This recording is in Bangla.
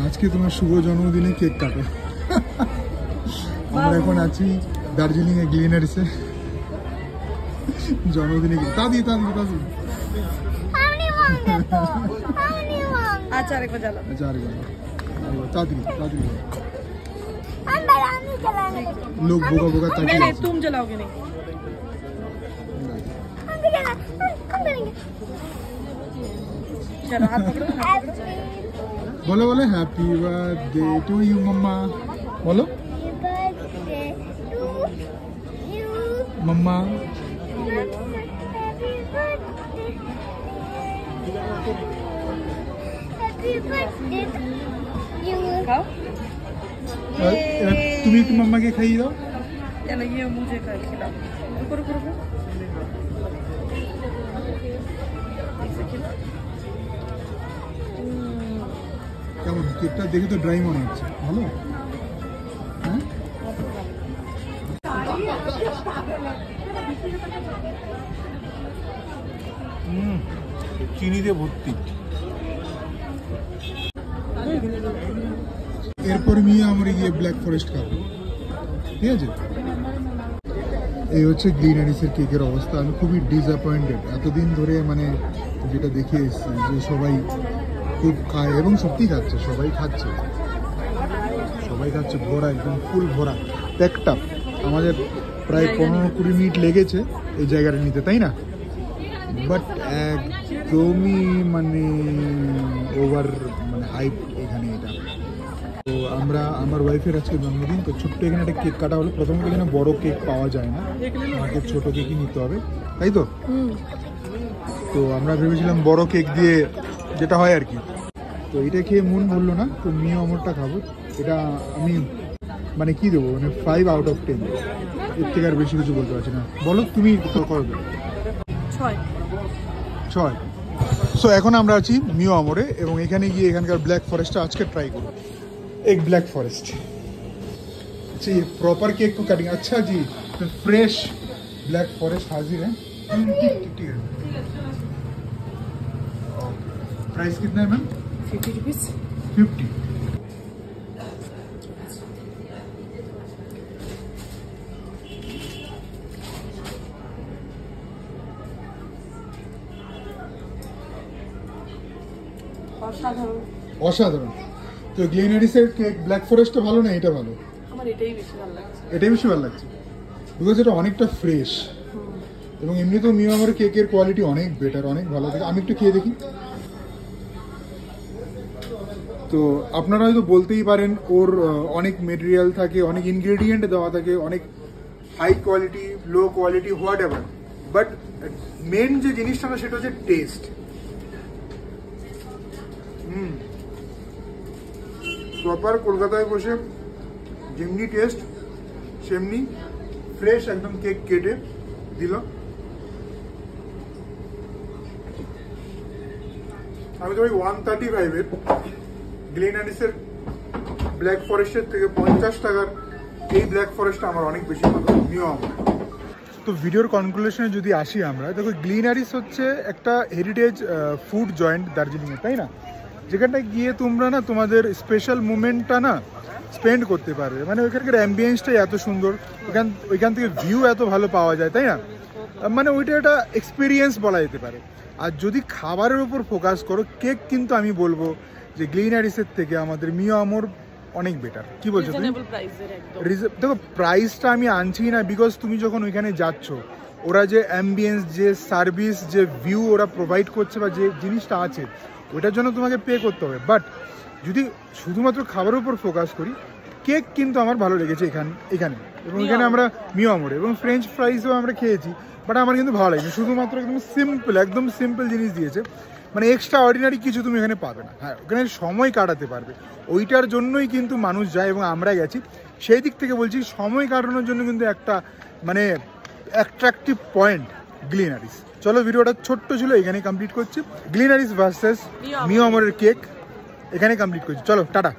আজকে তোমার শুভ জন্মদিনে কেক কাটো। আমরা এখন আছি দার্জিলিং এ গ্লিনারিসে জন্মদিনে দাদি দাদি দাদি। अच्छा आरेकबार चलो। अच्छा आरेकबार दादी दादी लोग बोगा बोगा ताकि नहीं तुम चलाओगे नहीं। चलो हाथ पकड़ो बोलो बोलो हैप्पी बर्थडे टू यू मम्मा बोलो मम्मा तुम्हें तो मम्मा के खाई दो चलो ये मुझे खिलाओ रुको रुको रुको কেমন কেকটা দেখে তো ড্রাই মনে হচ্ছে ভালো হ্যাঁ চিনি দিয়ে ভর্তি এরপর নিয়ে আমরা গিয়ে ব্ল্যাক ফরেস্ট খাবো ঠিক আছে এই হচ্ছে গ্লিনারিসের কেকের অবস্থা আমি খুবই ডিসঅ্যাপয়েন্টেড এতদিন ধরে মানে যেটা দেখে এসেছি যে সবাই খুব খায় এবং সত্যি খাচ্ছে সবাই খাচ্ছে ভরা একদম ফুল ভরা প্যাকড আপ আমাদের প্রায় 15-20 মিনিট লেগেছে এই জায়গাটা নিতে তাই না বাট একদমই মানে ওভার মানে হাইপ এখানে এটা তো আমরা আমার ওয়াইফের আজকে জন্মদিন তো ছোট্ট এখানে একটা কেক কাটা হলো প্রথমত এখানে বড় কেক পাওয়া যায় না আমাকে ছোট কেকই নিতে হবে তাই তো তো আমরা ভেবেছিলাম বড় কেক দিয়ে যেটা হয় আর কি তো এটা খেয়ে মন ভরলো না তো মিও আমরটা খাবো এটা আমি মানে কি দেবো মানে 5 আউট অফ 10 এর থেকে আর বেশি কিছু বলতে পারছি না বলো তুমি তো করবে 6 সো এখন আমরা আছি মিও আমরে এবং এখানে গিয়ে এখানকার ব্ল্যাক ফরেস্টটা আজকে ट्राई করব एक ब्लैक फॉरेस्ट अच्छा ये प्रॉपर केक को कटिंग अच्छा जी तो फ्रेश ब्लैक फॉरेस्ट हाजिर है ठीक है प्राइस कितना है मैम 50 रुपीस 50 অসাধারণ তো গ্লিনারিসের কেক ব্ল্যাক ফরেস্টটা ভালো না এটা ভালো আমার এটাই বেশি ভালো লাগছে বিকজ এটা অনেকটা ফ্রেশ এবং এমনিতেও মিও আমরের কেকের কোয়ালিটি অনেক বেটার অনেক ভালো থাকে আমি একটু খেয়ে দেখি তো আপনারা হয়তো বলতেই পারেন ওর অনেক মেটেরিয়াল থাকে অনেক ইনগ্রেডিয়েন্ট দেওয়া থাকে অনেক high quality low quality whatever but main যে জিনিসটা না সেটা হচ্ছে টেস্ট প্রপার কলকাতায় বসে যেমনি টেস্ট সেমনি ফ্রেশ একদম কেক কেটে দিল আমি তো ওই 135 এর গ্লিনারিসের ব্ল্যাক ফরেস্টের থেকে 50 টাকার এই ব্ল্যাক ফরেস্টটা আমার অনেক বেশি ভালো মিও আমর তো ভিডিওর কনক্লুশনে যদি আসি আমরা দেখো গ্লিনারিস হচ্ছে একটা হেরিটেজ ফুড জয়েন্ট দার্জিলিংয়ে তাই না যেখানটায় গিয়ে তোমরা না তোমাদের স্পেশাল মুমেন্টটা না স্পেন্ড করতে পারবে মানে ওইখানকার অ্যাম্বিয়েন্সটাই এত সুন্দর ওইখান থেকে ভিউ এত ভালো পাওয়া যায় তাই না মানে ওইটা একটা এক্সপিরিয়েন্স বলা যেতে পারে আর যদি খাবারের উপর ফোকাস করো কেক কিন্তু আমি বলবো যে গ্লিনারিসের থেকে আমাদের মিও আমর অনেক বেটার কি বলছো তুমি দেখো প্রাইসটা আমি আনছি না বিকজ তুমি যখন ওইখানে যাচ্ছ ওরা যে অ্যাম্বিয়েন্স যে সার্ভিস যে ভিউ ওরা প্রোভাইড করছে বা যে জিনিসটা আছে ওটার জন্য তোমাকে পে করতে হবে বাট যদি শুধুমাত্র খাবারের উপর ফোকাস করি কেক কিন্তু আমার ভালো লেগেছে এখানে এবং এখানে আমরা মিও আমরে এবং ফ্রেঞ্চ ফ্রাইসও আমরা খেয়েছি বাট আমার কিন্তু ভালো লাগেনি শুধুমাত্র একদম সিম্পল জিনিস দিয়েছে মানে এক্সট্রা অর্ডিনারি কিছু তুমি এখানে পাবে না হ্যাঁ ওখানে সময় কাটাতে পারবে ওইটার জন্যই কিন্তু মানুষ যায় এবং আমরা গেছি সেই দিক থেকে বলছি সময় কাটানোর জন্য কিন্তু একটা মানে অ্যাট্রাকটিভ পয়েন্ট গ্লিনারিস চলো ভিডিওটা ছোট্ট ছিল এখানে কমপ্লিট করছি গ্লিনারিস ভার্সেস মিও আমরের কেক এখানে কমপ্লিট করছি চলো টাটা